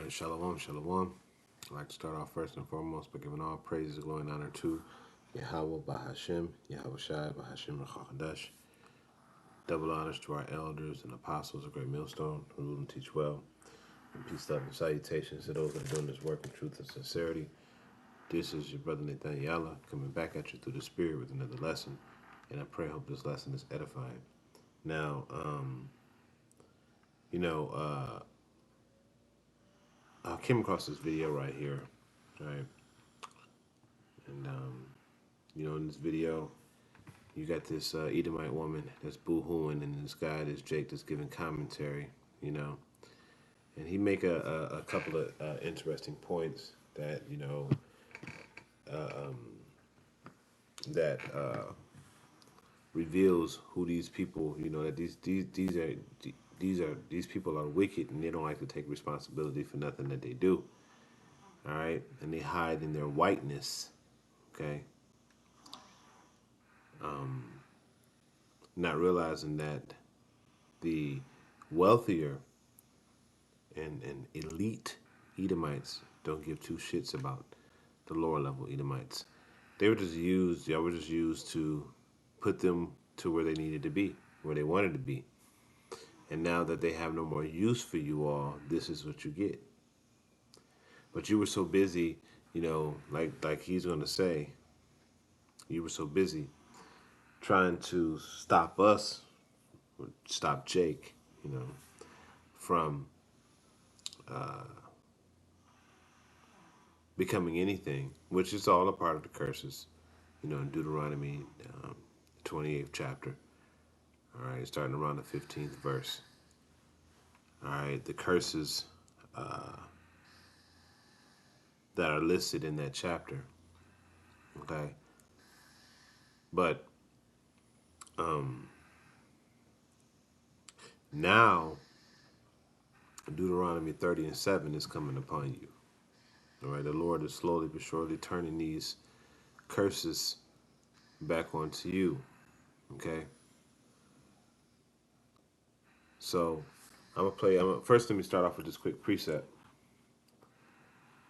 Shalom, shalom. I'd like to start off first and foremost by giving all praises, glory, and honor to Yahweh Bahashem, Yahweh Shai, Bahashem Rachadash. Double honors to our elders and apostles of Great Millstone, who rule and teach well. And peace, love, and salutations to those that are doing this work in truth and sincerity. This is your brother Nathaniel coming back at you through the Spirit with another lesson. And I pray, hope this lesson is edifying. Now, I came across this video right here, right? And, in this video, you got this Edomite woman that's boo-hooing, and this guy, this Jake, that's giving commentary, and he make a couple of interesting points that, that reveals who these people, that these people are wicked, and they don't like to take responsibility for nothing that they do. All right, and they hide in their whiteness. Okay, not realizing that the wealthier and elite Edomites don't give two shits about the lower level Edomites. Y'all were just used to put them to where they needed to be, where they wanted to be. And now that they have no more use for you all, this is what you get. But you were so busy, like he's going to say, you were so busy trying to stop us, or stop Jake, from becoming anything, which is all a part of the curses, in Deuteronomy 28th chapter. All right, starting around the 15th verse. All right, the curses that are listed in that chapter. Okay, but now Deuteronomy 30:7 is coming upon you. All right, the Lord is slowly but surely turning these curses back onto you. Okay. So first let me start off with this quick precept.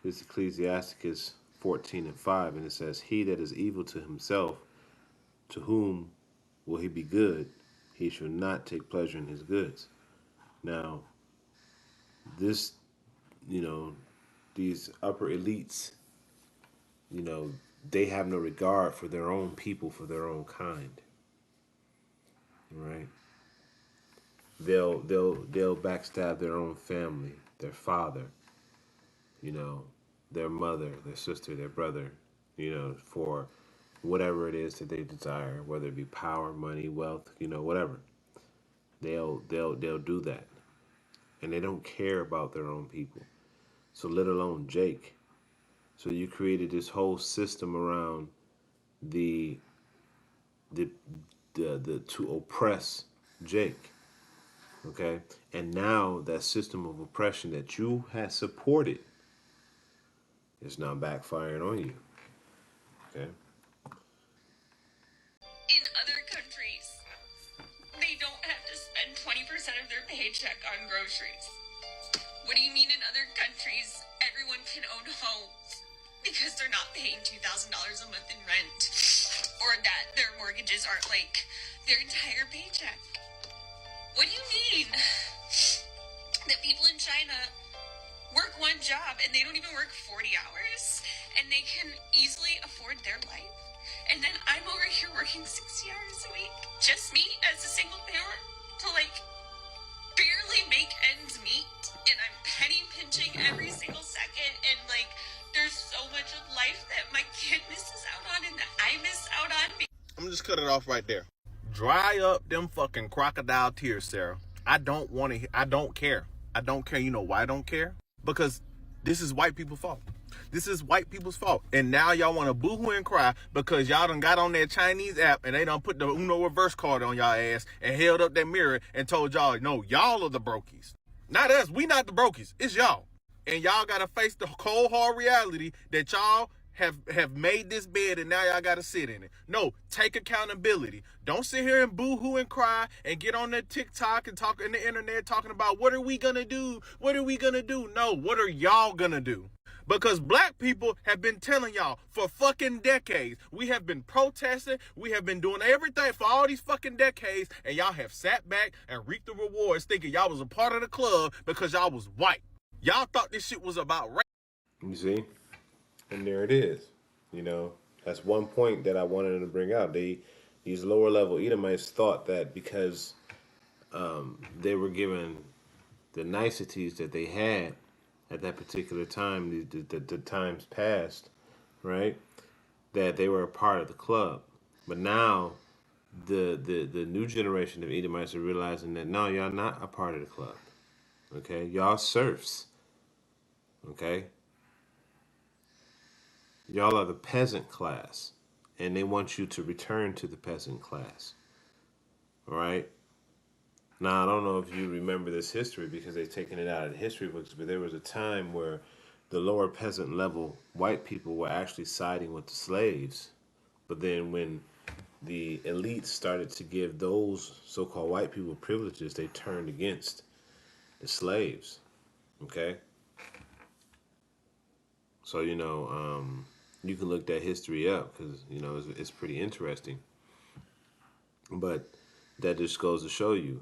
This is Ecclesiasticus 14:5, and it says, "He that is evil to himself, to whom will he be good? He shall not take pleasure in his goods." Now, this, these upper elites, they have no regard for their own people, for their own kind. Right? They'll backstab their own family, their father, their mother, their sister, their brother, for whatever it is that they desire, whether it be power, money, wealth, whatever. They'll do that. And they don't care about their own people. So let alone Jake. So you created this whole system around the to oppress Jake. Okay, and now that system of oppression that you had supported is now backfiring on you. Okay. In other countries, they don't have to spend 20% of their paycheck on groceries. What do you mean in other countries everyone can own homes because they're not paying $2,000 a month in rent, or that their mortgages aren't like their entire paycheck? What do you mean that people in China work one job and they don't even work 40 hours and they can easily afford their life? And then I'm over here working 60 hours a week, just me as a single parent, to barely make ends meet, and I'm penny pinching every single second, and there's so much of life that my kid misses out on and that I miss out on. I'm gonna just cut it off right there. Dry up them fucking crocodile tears, Sarah. I don't care. I don't care. You know why I don't care? Because this is white people's fault. This is white people's fault. And now y'all want to boo-hoo and cry because y'all done got on that Chinese app and they done put the Uno reverse card on y'all ass and held up that mirror and told y'all, no, y'all are the brokies. Not us. We not the brokies. It's y'all. And y'all got to face the cold, hard reality that y'all have made this bed and now y'all gotta sit in it. No, take accountability. Don't sit here and boo-hoo and cry and get on the TikTok and talk in the internet talking about what are we gonna do? What are we gonna do? No, what are y'all gonna do? Because black people have been telling y'all for fucking decades. We have been protesting. We have been doing everything for all these fucking decades. And y'all have sat back and reaped the rewards thinking y'all was a part of the club because y'all was white. Y'all thought this shit was about race. You see? And there it is. You know, that's one point that I wanted to bring out. These lower level Edomites thought that because they were given the niceties that they had at that particular time, the times past, right? That they were a part of the club. But now the new generation of Edomites are realizing that no, y'all not a part of the club. Okay, y'all serfs. Okay, y'all are the peasant class, and they want you to return to the peasant class. All right. Now I don't know if you remember this history because they've taken it out of the history books, but there was a time where the lower peasant level white people were actually siding with the slaves. But then when the elites started to give those so-called white people privileges, they turned against the slaves. Okay, so you can look that history up because it's pretty interesting. But that just goes to show you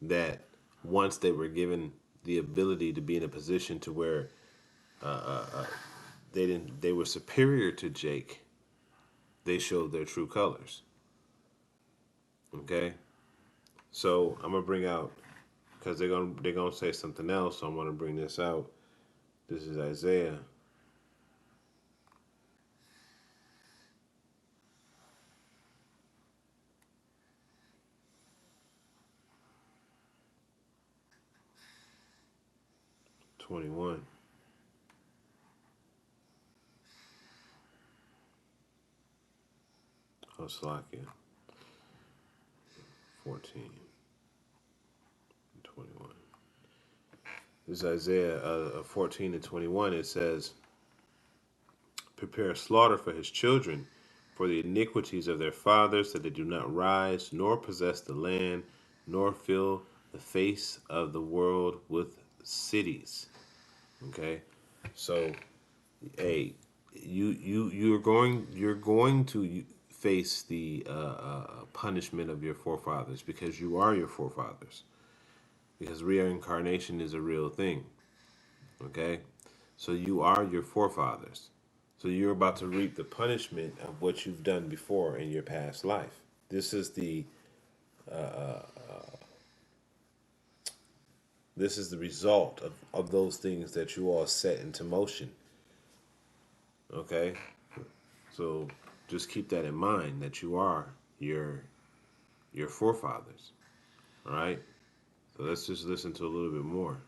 that once they were given the ability to be in a position to where they were superior to Jake, they showed their true colors. Okay, so I'm gonna bring out because they're gonna say something else. So I'm gonna bring this out. This is Isaiah. '21. Oh, Slovakia. 14. 21. This is Isaiah 14 and 21. It says, prepare slaughter for his children, for the iniquities of their fathers, that they do not rise, nor possess the land, nor fill the face of the world with cities. Okay, so hey, you're going to face the punishment of your forefathers because you are your forefathers. Because reincarnation is a real thing. Okay, so you are your forefathers. So you're about to reap the punishment of what you've done before in your past life. This is the result of those things that you all set into motion. Okay? So just keep that in mind that you are your forefathers. All right? So let's just listen to a little bit more.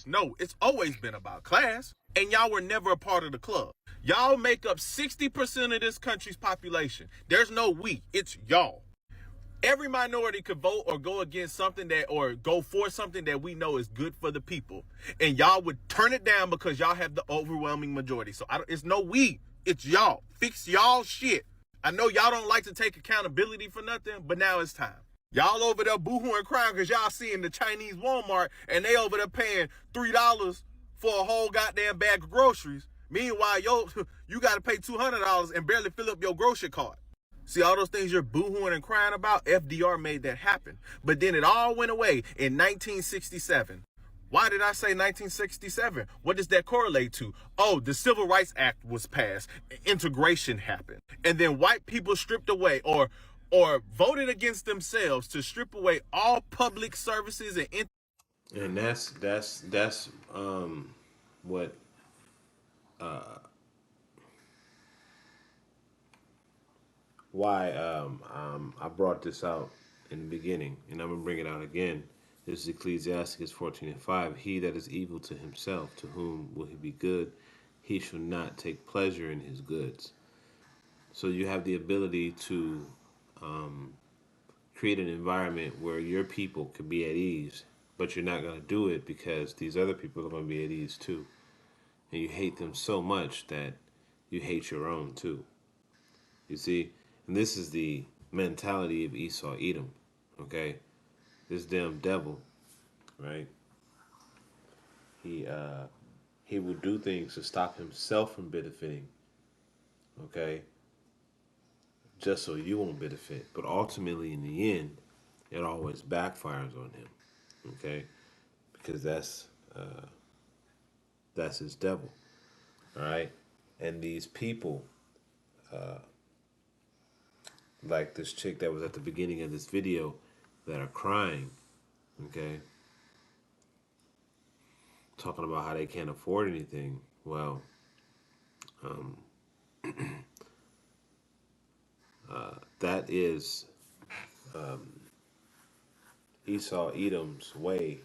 No, it's always been about class. And y'all were never a part of the club. Y'all make up 60% of this country's population. There's no we, it's y'all. Every minority could vote or go against something or go for something that we know is good for the people. And y'all would turn it down because y'all have the overwhelming majority. So it's no we, it's y'all. Fix y'all shit. I know y'all don't like to take accountability for nothing, but now it's time. Y'all over there boohooing crying because y'all seeing the Chinese Walmart and they over there paying $3 for a whole goddamn bag of groceries. Meanwhile, you got to pay $200 and barely fill up your grocery cart. See, all those things you're boohooing and crying about, FDR made that happen. But then it all went away in 1967. Why did I say 1967? What does that correlate to? Oh, the Civil Rights Act was passed. Integration happened. And then white people stripped away or voted against themselves to strip away all public services And that's what why I brought this out in the beginning, and I'm gonna bring it out again. This is Ecclesiasticus 14 and 5. He that is evil to himself, to whom will he be good? He shall not take pleasure in his goods. So you have the ability to create an environment where your people can be at ease, but you're not going to do it because these other people are going to be at ease too. And you hate them so much that you hate your own too. You see? And this is the mentality of Esau Edom. Okay? This damn devil, right? He uh he will do things to stop himself from benefiting, okay? Just so you won't benefit. But ultimately in the end, it always backfires on him. Okay? Because that's his devil. All right? And these people, like this chick that was at the beginning of this video, that are crying, okay, talking about how they can't afford anything. Well, that is Esau Edom's way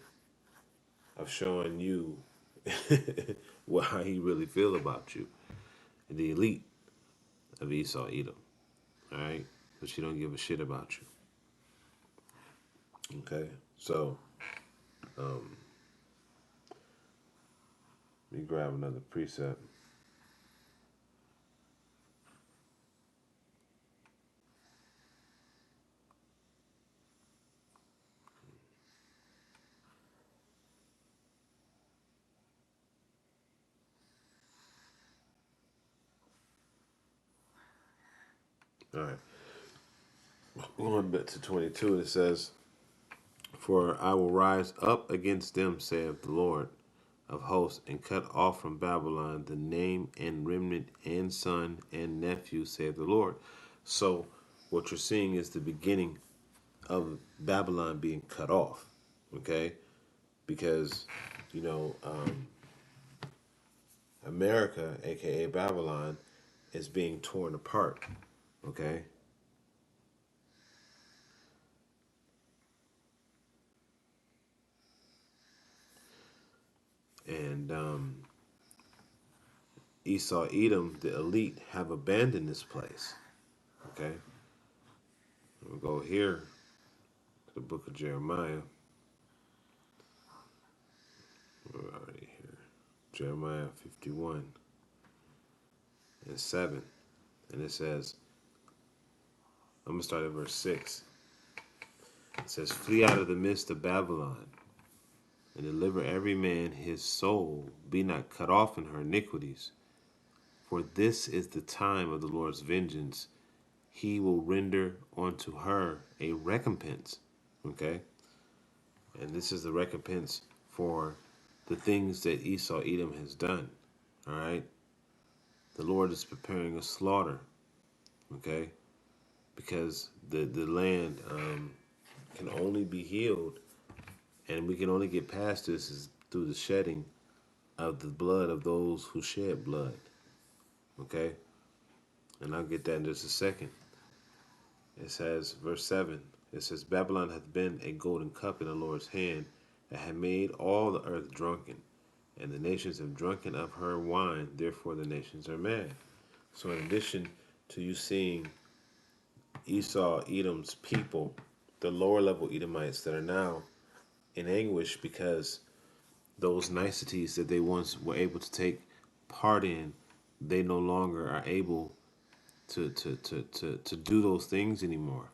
of showing you how he really feel about you. The elite of Esau Edom, all right? But she don't give a shit about you, okay? So, let me grab another preset. All right, going back to 22, it says, "For I will rise up against them, saith the Lord of hosts, and cut off from Babylon the name and remnant and son and nephew, saith the Lord." So, what you're seeing is the beginning of Babylon being cut off, okay? Because, you know, America, aka Babylon, is being torn apart, okay? And Esau, Edom, the elite, have abandoned this place, okay? We'll go here to the book of Jeremiah. We're already here. Jeremiah 51 and 7. And it says, I'm going to start at verse 6. It says, "Flee out of the midst of Babylon, and deliver every man his soul, be not cut off in her iniquities. For this is the time of the Lord's vengeance. He will render unto her a recompense." Okay? And this is the recompense for the things that Esau Edom has done. All right? The Lord is preparing a slaughter. Okay? Because the land can only be healed, and we can only get past this is through the shedding of the blood of those who shed blood. Okay? And I'll get that in just a second. It says, verse 7, it says, "Babylon hath been a golden cup in the Lord's hand, that had made all the earth drunken, and the nations have drunken of her wine, therefore the nations are mad." So in addition to you seeing Esau, Edom's people, the lower level Edomites that are now in anguish because those niceties that they once were able to take part in, they no longer are able to do those things anymore.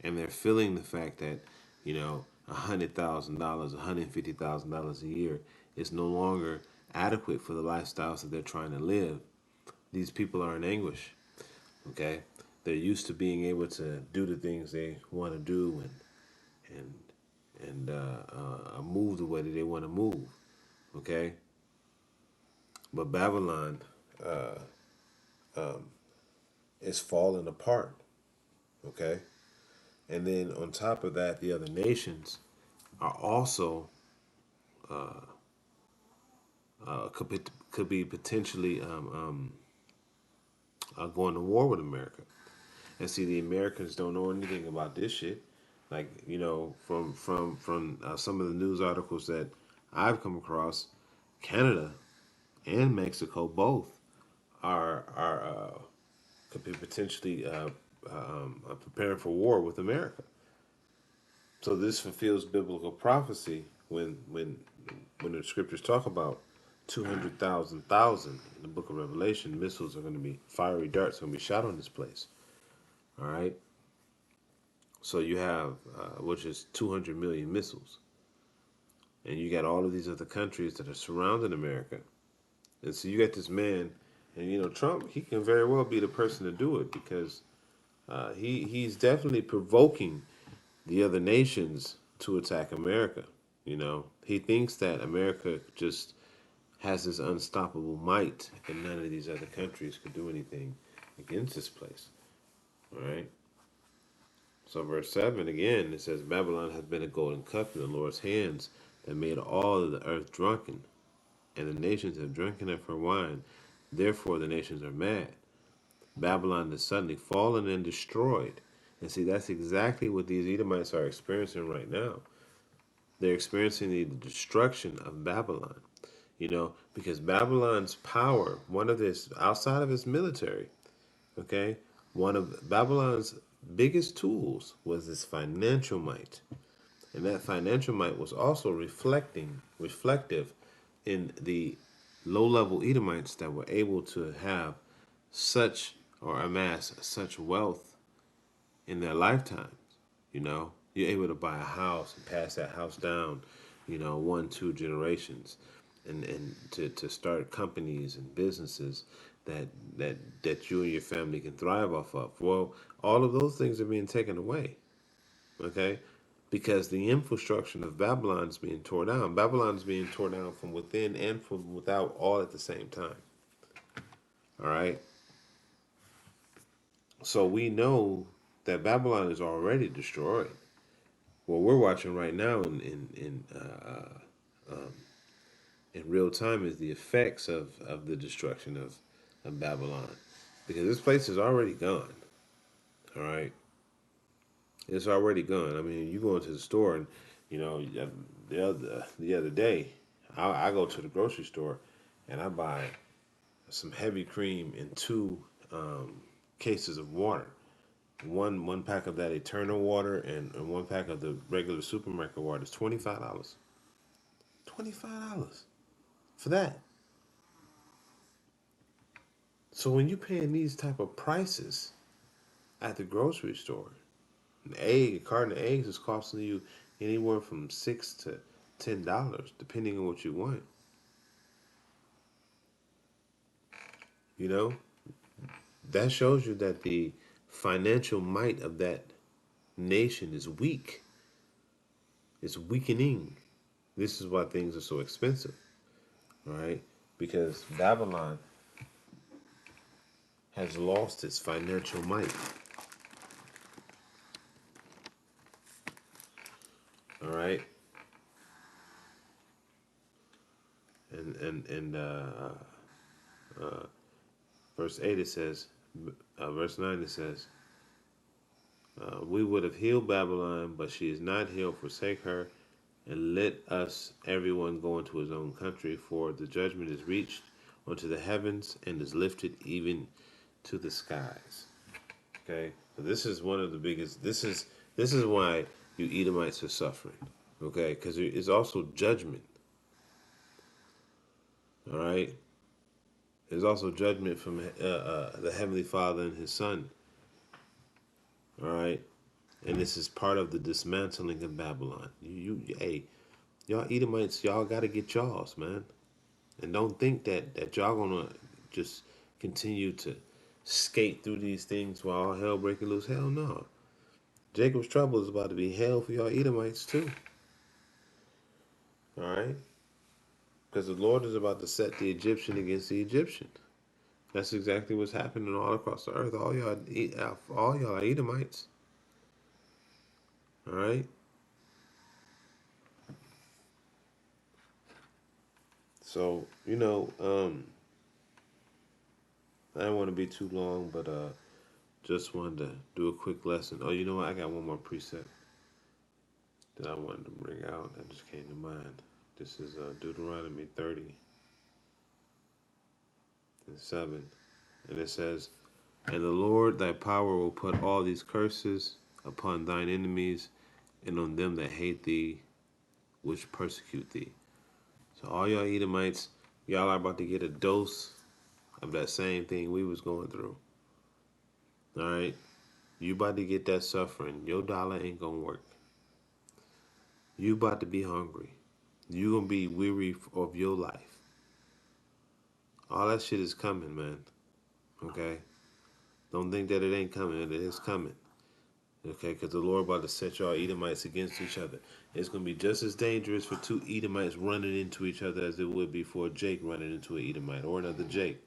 And they're feeling the fact that, $100,000, $150,000 a year is no longer adequate for the lifestyles that they're trying to live. These people are in anguish. Okay, they're used to being able to do the things they want to do and move the way that they want to move. Okay, but Babylon is falling apart. Okay, and then on top of that, the other nations are also could be potentially going to war with America. And see, the Americans don't know anything about this shit. Like, from some of the news articles that I've come across, Canada and Mexico both are could be potentially preparing for war with America. So this fulfills biblical prophecy when the scriptures talk about 200,000 in the book of Revelation. Missiles are going to be fiery darts going to be shot on this place. All right. So you have, which is 200 million missiles. And you got all of these other countries that are surrounding America. And so you got this man, and Trump, he can very well be the person to do it because he's definitely provoking the other nations to attack America. He thinks that America just has this unstoppable might, and none of these other countries could do anything against this place. All right. So verse 7 again, it says, Babylon has been a golden cup in the Lord's hands that made all of the earth drunken, and the nations have drunken of her wine. Therefore the nations are mad. Babylon is suddenly fallen and destroyed. And see, that's exactly what these Edomites are experiencing right now. They're experiencing the destruction of Babylon. Because Babylon's power, one of this, outside of its military, okay, one of Babylon's biggest tools was its financial might. And that financial might was also reflective in the low level Edomites that were able to have such or amass such wealth in their lifetimes. You're able to buy a house and pass that house down, 1, 2 generations, and to start companies and businesses that you and your family can thrive off of. Well, all of those things are being taken away, okay? Because the infrastructure of Babylon is being torn down. Babylon is being torn down from within and from without, all at the same time. All right. So we know that Babylon is already destroyed. What we're watching right now in real time is the effects of the destruction of Babylon, because this place is already gone. All right, it's already gone. I mean, you go into the store and the other day, I go to the grocery store and I buy some heavy cream and 2 cases of water. One pack of that Eternal water and 1 pack of the regular supermarket water is $25. $25 for that. So when you're paying these type of prices at the grocery store, a carton of eggs is costing you anywhere from $6 to $10, depending on what you want. You know, that shows you that the financial might of that nation is weak. It's weakening. This is why things are so expensive, right? Because Babylon has lost its financial might. All right, and verse 8 it says, verse 9 it says, we would have healed Babylon, but she is not healed. Forsake her, and let us everyone go into his own country, for the judgment is reached unto the heavens and is lifted even to the skies. Okay, so this is one of the biggest. This is why you Edomites are suffering. Okay, because it's also judgment. All right, there's also judgment from the Heavenly Father and His Son. All right, and this is part of the dismantling of Babylon. Hey, y'all Edomites, y'all got to get y'all's, man, and don't think that y'all gonna just continue to skate through these things while all hell breaking loose. Hell no. Jacob's trouble is about to be hell for y'all Edomites too. All right, because the Lord is about to set the Egyptian against the Egyptian. That's exactly what's happening all across the earth. All y'all are Edomites. All right. So I don't want to be too long, but just wanted to do a quick lesson. Oh, you know what? I got one more precept that I wanted to bring out that just came to mind. This is Deuteronomy 30:7, and it says, "And the Lord thy power will put all these curses upon thine enemies, and on them that hate thee, which persecute thee." So all y'all Edomites, Y'all are about to get a dose of that same thing we was going through. All right? You about to get that suffering. Your dollar ain't gonna work. You about to be hungry. You gonna be weary of your life. All that shit is coming, man. Okay? Don't think that it ain't coming. It is coming. Okay? Because the Lord about to set y'all Edomites against each other. It's gonna be just as dangerous for two Edomites running into each other as it would be for Jake running into an Edomite or another Jake.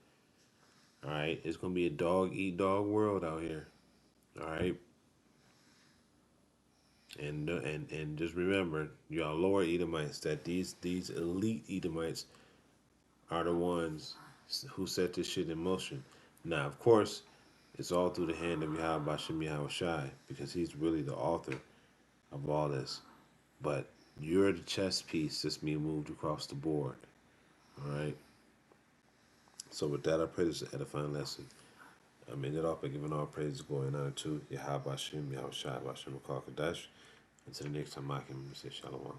All right? It's gonna be a dog eat dog world out here. All right? And just remember, y'all lower Edomites, that these elite Edomites are the ones who set this shit in motion. Now, of course, it's all through the hand of Yahweh Bashem Yahweh Shai, because he's really the author of all this. But you're the chess piece that's being moved across the board. All right. So with that, I pray this is an edifying lesson. I end it off by giving all praise, glory, and honor to Yahweh Bashem Yahweh Shai Bashem Kadash. Until the next time, I can say Shalom.